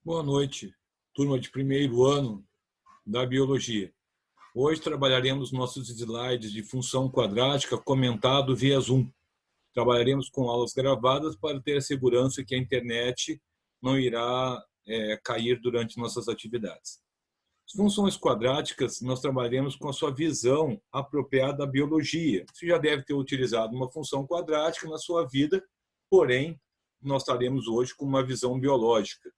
Boa noite, turma de primeiro ano da Biologia. Hoje trabalharemos nossos slides de função quadrática comentado via Zoom. Trabalharemos com aulas gravadas para ter a segurança que a internet não irá cair durante nossas atividades. As funções quadráticas, nós trabalharemos com a sua visão apropriada da biologia. Você já deve ter utilizado uma função quadrática na sua vida, porém, nós estaremos hoje com uma visão biológica.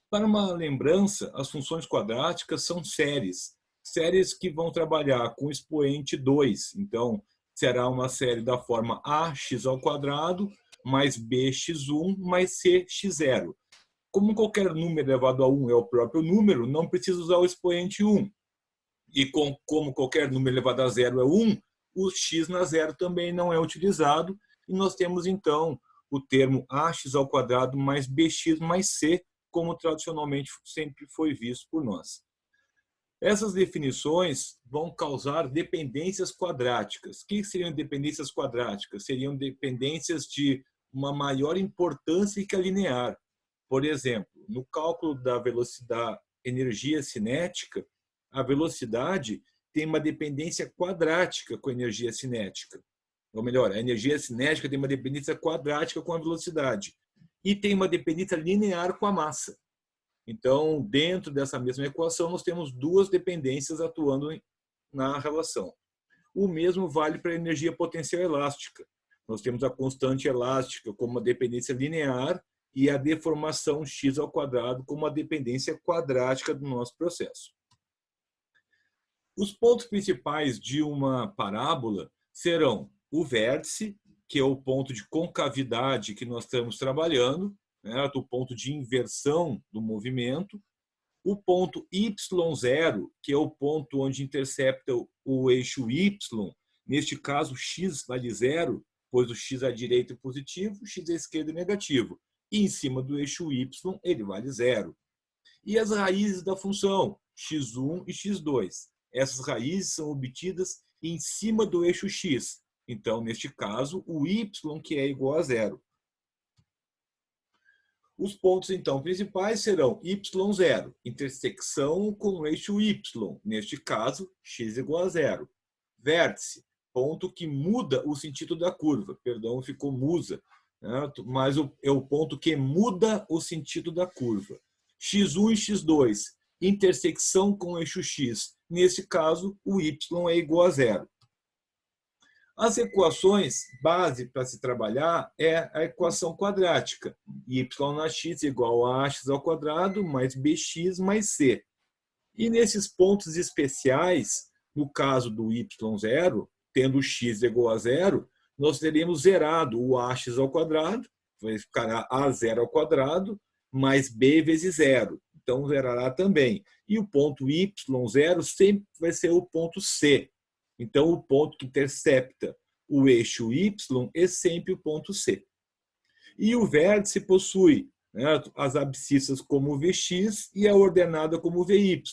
Para uma lembrança, as funções quadráticas são séries que vão trabalhar com expoente 2. Então, será uma série da forma ax ao quadrado mais bx1 mais cx0. Como qualquer número elevado a 1 é o próprio número, não precisa usar o expoente 1. E como qualquer número elevado a 0 é 1, o x na zero também não é utilizado. E nós temos, então, o termo ax ao quadrado mais bx mais c, como tradicionalmente sempre foi visto por nós. Essas definições vão causar dependências quadráticas. O que seriam dependências quadráticas? Seriam dependências de uma maior importância que a linear. Por exemplo, no cálculo da velocidade, energia cinética, a velocidade tem uma dependência quadrática com a energia cinética. Ou melhor, a energia cinética tem uma dependência quadrática com a velocidade. E tem uma dependência linear com a massa. Então, dentro dessa mesma equação, nós temos duas dependências atuando na relação. O mesmo vale para a energia potencial elástica. Nós temos a constante elástica como uma dependência linear e a deformação x ao quadrado como uma dependência quadrática do nosso processo. Os pontos principais de uma parábola serão o vértice, que é o ponto de concavidade que nós estamos trabalhando, o ponto de inversão do movimento, o ponto y0, que é o ponto onde intercepta o eixo y, neste caso x vale 0, pois o x à direita é positivo, o x à esquerda é negativo. E em cima do eixo y ele vale 0. E as raízes da função, x1 e x2. Essas raízes são obtidas em cima do eixo x. Então, neste caso, o y que é igual a 0. Os pontos, então, principais serão y0, intersecção com o eixo y, neste caso, x igual a 0. Vértice, ponto que muda o sentido da curva, perdão, ficou musa, mas é o ponto que muda o sentido da curva. x1 e x2, intersecção com o eixo x, nesse caso, o y é igual a 0. As equações base para se trabalhar é a equação quadrática. Y na x igual a ax ao quadrado mais bx mais c. E nesses pontos especiais, no caso do y0, tendo x igual a 0, nós teremos zerado o ax ao quadrado, vai ficar a0 ao quadrado, mais b vezes 0. Então, zerará também. E o ponto y0 sempre vai ser o ponto c. Então, o ponto que intercepta o eixo y é sempre o ponto C. E o vértice possui as abscissas como Vx e a ordenada como Vy.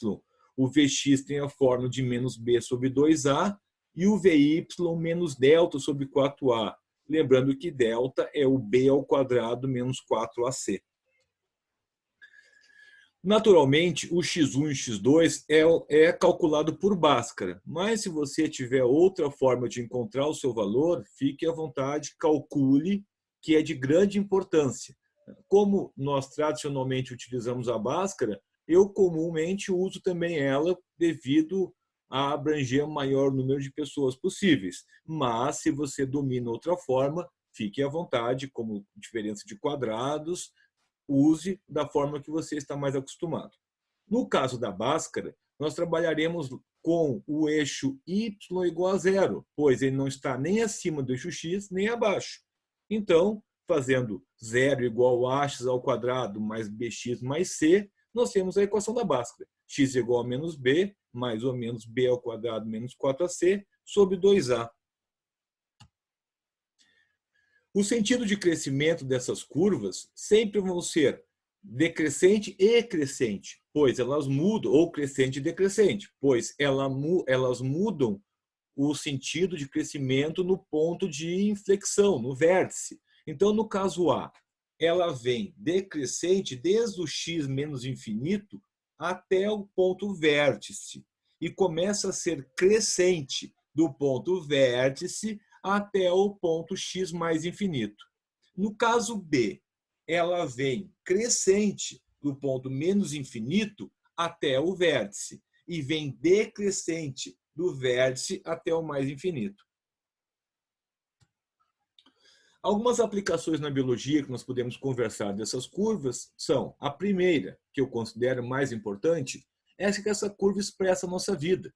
O Vx tem a forma de menos b sobre 2a e o Vy menos delta sobre 4a. Lembrando que delta é o b ao quadrado menos 4ac. Naturalmente, o x1 e o x2 é calculado por Bhaskara, mas se você tiver outra forma de encontrar o seu valor, fique à vontade, calcule, que é de grande importância. Como nós tradicionalmente utilizamos a Bhaskara, eu comumente uso também ela devido a abranger o maior número de pessoas possíveis. Mas, se você domina outra forma, fique à vontade, como diferença de quadrados, use da forma que você está mais acostumado. No caso da Bhaskara, nós trabalharemos com o eixo y igual a 0, pois ele não está nem acima do eixo x, nem abaixo. Então, fazendo 0 igual a ax ao quadrado mais bx mais c, nós temos a equação da Bhaskara. X igual a menos b, mais ou menos b ao quadrado menos 4ac, sobre 2a. O sentido de crescimento dessas curvas sempre vão ser decrescente e crescente, pois elas mudam, ou crescente e decrescente, pois elas mudam o sentido de crescimento no ponto de inflexão, no vértice. Então, no caso A, ela vem decrescente desde o x menos infinito até o ponto vértice e começa a ser crescente do ponto vértice até o ponto x mais infinito. No caso B, ela vem crescente do ponto menos infinito até o vértice e vem decrescente do vértice até o mais infinito. Algumas aplicações na biologia que nós podemos conversar dessas curvas são: a primeira, que eu considero mais importante, é que essa curva expressa a nossa vida.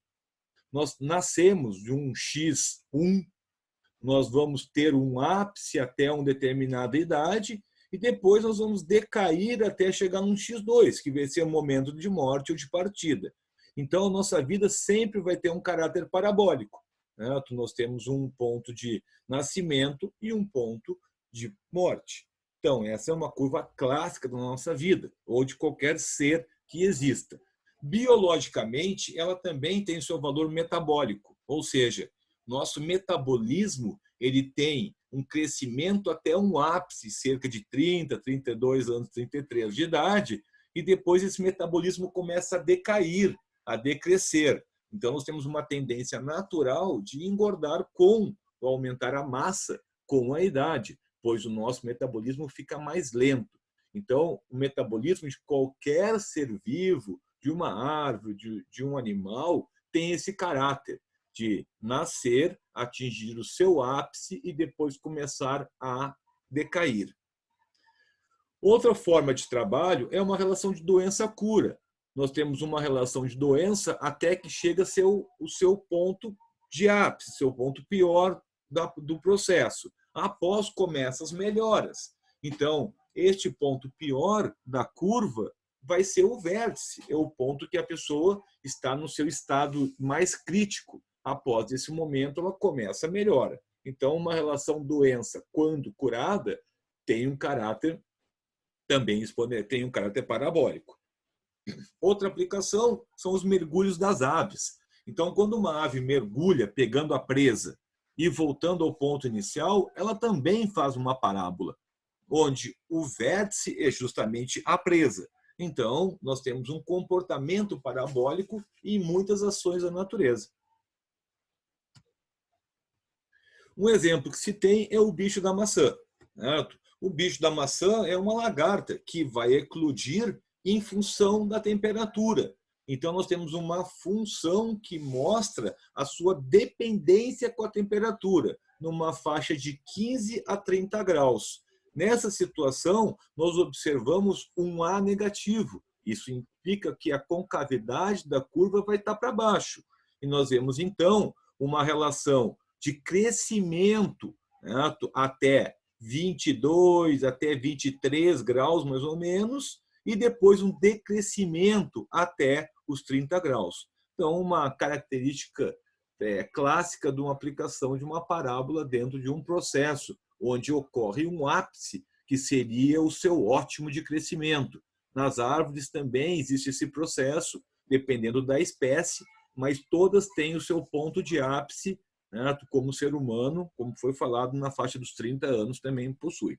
Nós nascemos de um x1, nós vamos ter um ápice até uma determinada idade e depois nós vamos decair até chegar num x2, que vai ser o momento de morte ou de partida. Então, a nossa vida sempre vai ter um caráter parabólico. Nós temos um ponto de nascimento e um ponto de morte. Então, essa é uma curva clássica da nossa vida, ou de qualquer ser que exista. Biologicamente, ela também tem seu valor metabólico, ou seja, nosso metabolismo ele tem um crescimento até um ápice, cerca de 30, 32 anos, 33 de idade, e depois esse metabolismo começa a decair, a decrescer. Então, nós temos uma tendência natural de engordar ou aumentar a massa com a idade, pois o nosso metabolismo fica mais lento. Então, o metabolismo de qualquer ser vivo, de uma árvore, de um animal, tem esse caráter de nascer, atingir o seu ápice e depois começar a decair. Outra forma de trabalho é uma relação de doença-cura. Nós temos uma relação de doença até que chega a ser o seu ponto de ápice, seu ponto pior do processo. Após começam as melhoras. Então, este ponto pior da curva vai ser o vértice, é o ponto que a pessoa está no seu estado mais crítico. Após esse momento, ela começa a melhora. Então, uma relação doença, quando curada, tem um caráter também tem um caráter parabólico. Outra aplicação são os mergulhos das aves. Então, quando uma ave mergulha pegando a presa e voltando ao ponto inicial, ela também faz uma parábola, onde o vértice é justamente a presa. Então, nós temos um comportamento parabólico em muitas ações da natureza. Um exemplo que se tem é o bicho da maçã. Certo? O bicho da maçã é uma lagarta que vai eclodir em função da temperatura. Então, nós temos uma função que mostra a sua dependência com a temperatura, numa faixa de 15 a 30 graus. Nessa situação, nós observamos um A negativo. Isso implica que a concavidade da curva vai estar para baixo. E nós vemos, então, uma relação de crescimento, né, até 22, até 23 graus, mais ou menos, e depois um decrescimento até os 30 graus. Então, uma característica clássica de uma aplicação de uma parábola dentro de um processo, onde ocorre um ápice, que seria o seu ótimo de crescimento. Nas árvores também existe esse processo, dependendo da espécie, mas todas têm o seu ponto de ápice, né, como ser humano, como foi falado, na faixa dos 30 anos também possui.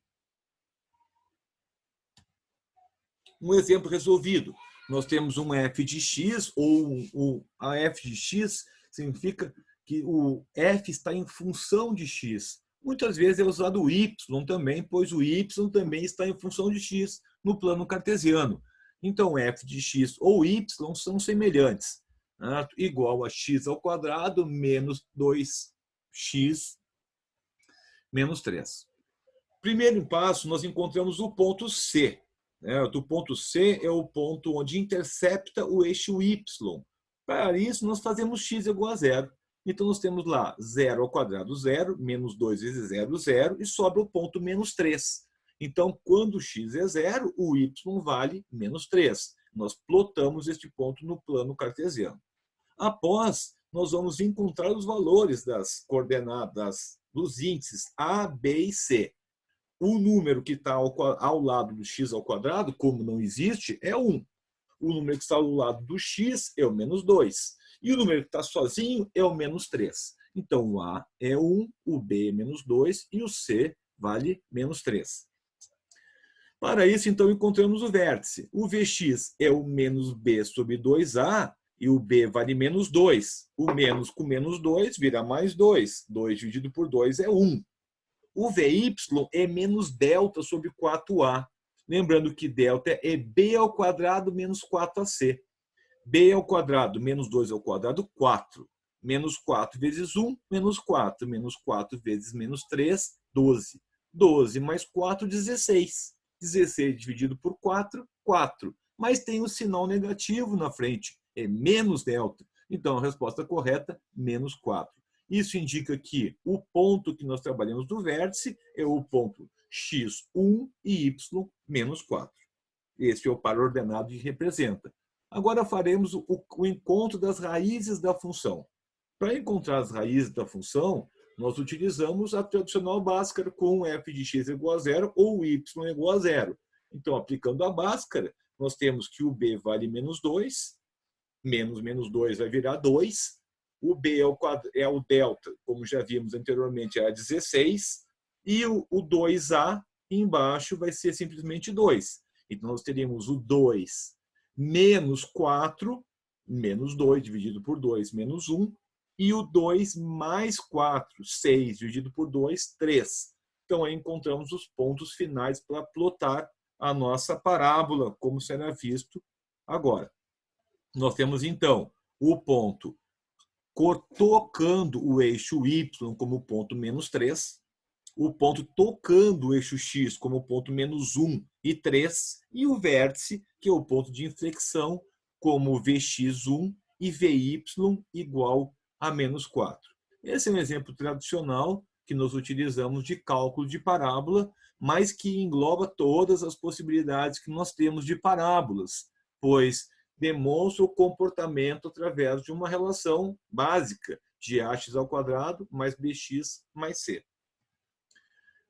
Um exemplo resolvido. Nós temos um f de x, ou a f de x significa que o f está em função de x. Muitas vezes é usado o y também, pois o y também está em função de x no plano cartesiano. Então, f de x ou y são semelhantes. Igual a x ao quadrado menos 2x menos 3. Primeiro passo, nós encontramos o ponto C. O ponto C é o ponto onde intercepta o eixo y. Para isso, nós fazemos x igual a zero. Então, nós temos lá 0 ao quadrado, 0, menos 2 vezes 0, 0, e sobra o ponto menos 3. Então, quando x é 0, o y vale menos 3. Nós plotamos este ponto no plano cartesiano. Após, nós vamos encontrar os valores das coordenadas dos índices A, B e C. O número que está ao lado do x ao quadrado, como não existe, é 1. O número que está ao lado do x é o menos 2. E o número que está sozinho é o menos 3. Então, o A é 1, o B é menos 2 e o C vale menos 3. Para isso, então, encontramos o vértice. O Vx é o menos b sobre 2a, e o b vale menos 2. O menos com menos 2 vira mais 2. 2 dividido por 2 é 1. O Vy é menos delta sobre 4a. Lembrando que delta é b ao quadrado menos 4ac. B ao quadrado menos 2 ao quadrado, 4. Menos 4 vezes 1, menos 4. Menos 4 vezes menos 3, 12. 12 mais 4, 16. 16 dividido por 4, 4. Mas tem o sinal negativo na frente, é menos delta. Então, a resposta correta, menos 4. Isso indica que o ponto que nós trabalhamos do vértice é o ponto x1 e y menos 4. Esse é o par ordenado que representa. Agora faremos o encontro das raízes da função. Para encontrar as raízes da função, nós utilizamos a tradicional Bhaskara com f de x igual a 0 ou y igual a 0. Então, aplicando a Bhaskara, nós temos que o b vale menos 2, menos 2 vai virar 2, o b é o delta, como já vimos anteriormente, era 16, e o 2a embaixo vai ser simplesmente 2. Então, nós teríamos o 2 menos 4, menos 2 dividido por 2, menos 1, e o 2 mais 4, 6 dividido por 2, 3. Então, aí encontramos os pontos finais para plotar a nossa parábola, como será visto agora. Nós temos, então, o ponto tocando o eixo y como ponto menos 3, o ponto tocando o eixo x como ponto menos 1 e 3, e o vértice, que é o ponto de inflexão, como Vx1 e Vy igual a menos 4. Esse é um exemplo tradicional que nós utilizamos de cálculo de parábola, mas que engloba todas as possibilidades que nós temos de parábolas, pois demonstra o comportamento através de uma relação básica de ax ao quadrado mais bx mais c.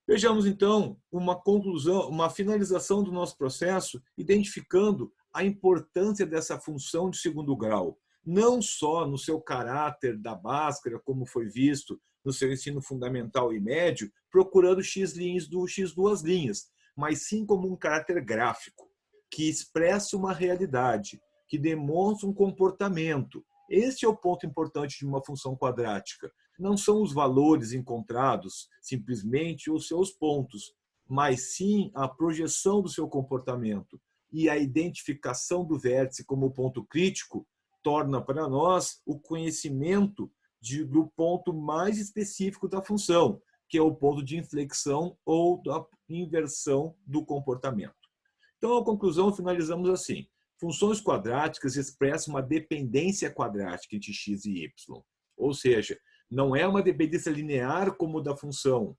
Vejamos, então, uma conclusão, uma finalização do nosso processo, identificando a importância dessa função de segundo grau, não só no seu caráter da Bhaskara, como foi visto no seu ensino fundamental e médio, procurando x duas linhas, mas sim como um caráter gráfico, que expressa uma realidade, que demonstra um comportamento. Este é o ponto importante de uma função quadrática. Não são os valores encontrados, simplesmente os seus pontos, mas sim a projeção do seu comportamento. E a identificação do vértice como ponto crítico torna para nós o conhecimento do ponto mais específico da função, que é o ponto de inflexão ou da inversão do comportamento. Então, a conclusão, finalizamos assim. Funções quadráticas expressam uma dependência quadrática entre x e y. Ou seja, não é uma dependência linear como da função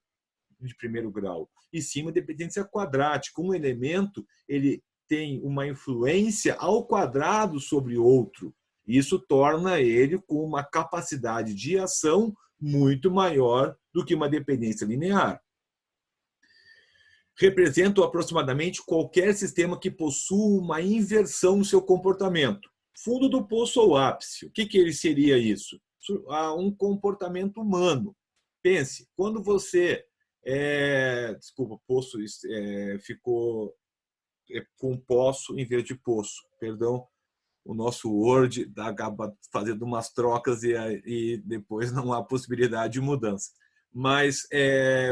de primeiro grau, e sim uma dependência quadrática. Um elemento ele tem uma influência ao quadrado sobre outro. Isso torna ele com uma capacidade de ação muito maior do que uma dependência linear. Representam aproximadamente qualquer sistema que possua uma inversão no seu comportamento. Fundo do poço ou ápice. O que ele seria isso? Um comportamento humano. Pense, quando você... desculpa, poço ficou com poço em vez de poço. Perdão, o nosso Word acaba fazendo umas trocas e depois não há possibilidade de mudança. Mas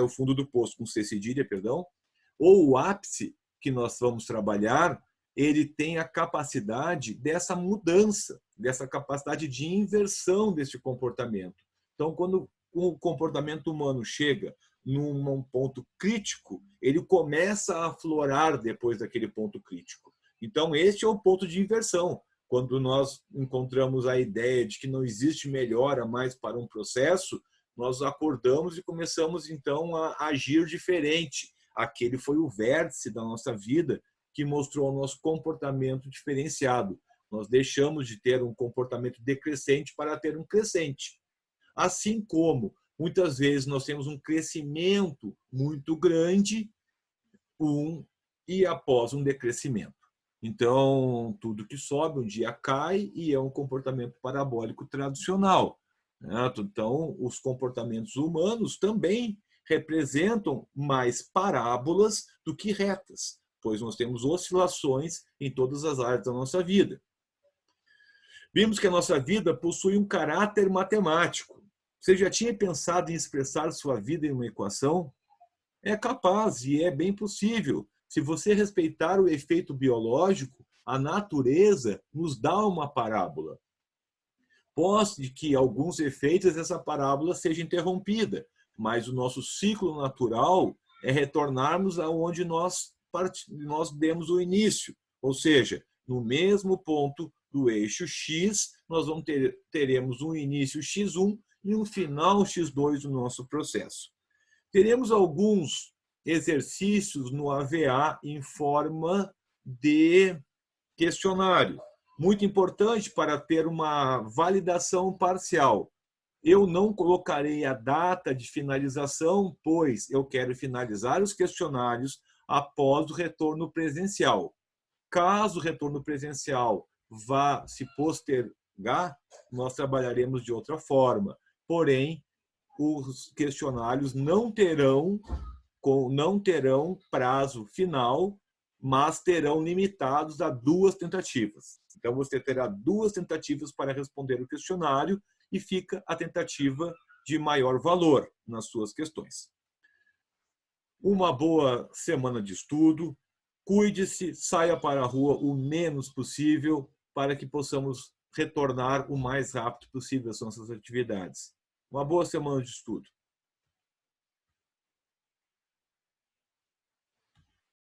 o fundo do poço com C cedilha, perdão, ou o ápice que nós vamos trabalhar, ele tem a capacidade dessa mudança, dessa capacidade de inversão desse comportamento. Então, quando o comportamento humano chega num ponto crítico, ele começa a aflorar depois daquele ponto crítico. Então, este é o ponto de inversão. Quando nós encontramos a ideia de que não existe melhora mais para um processo, nós acordamos e começamos, então, a agir diferente. Aquele foi o vértice da nossa vida que mostrou o nosso comportamento diferenciado. Nós deixamos de ter um comportamento decrescente para ter um crescente. Assim como, muitas vezes, nós temos um crescimento muito grande e após um decrescimento. Então, tudo que sobe um dia cai e é um comportamento parabólico tradicional. Então, os comportamentos humanos também representam mais parábolas do que retas. pois nós temos oscilações em todas as áreas da nossa vida. Vimos que a nossa vida possui um caráter matemático. Você já tinha pensado em expressar sua vida em uma equação? É capaz e é bem possível. Se você respeitar o efeito biológico, a natureza nos dá uma parábola. Pode que alguns efeitos essa parábola seja interrompida, mas o nosso ciclo natural é retornarmos aonde nós demos o início, ou seja, no mesmo ponto do eixo X, nós teremos um início X1 e um final X2 no nosso processo. Teremos alguns exercícios no AVA em forma de questionário, muito importante para ter uma validação parcial. Eu não colocarei a data de finalização, pois eu quero finalizar os questionários após o retorno presencial. Caso o retorno presencial vá se postergar, nós trabalharemos de outra forma. Porém, os questionários não terão prazo final, mas terão limitados a 2 tentativas. Então, você terá 2 tentativas para responder o questionário e fica a tentativa de maior valor nas suas questões. Uma boa semana de estudo. Cuide-se, saia para a rua o menos possível para que possamos retornar o mais rápido possível às nossas atividades. Uma boa semana de estudo.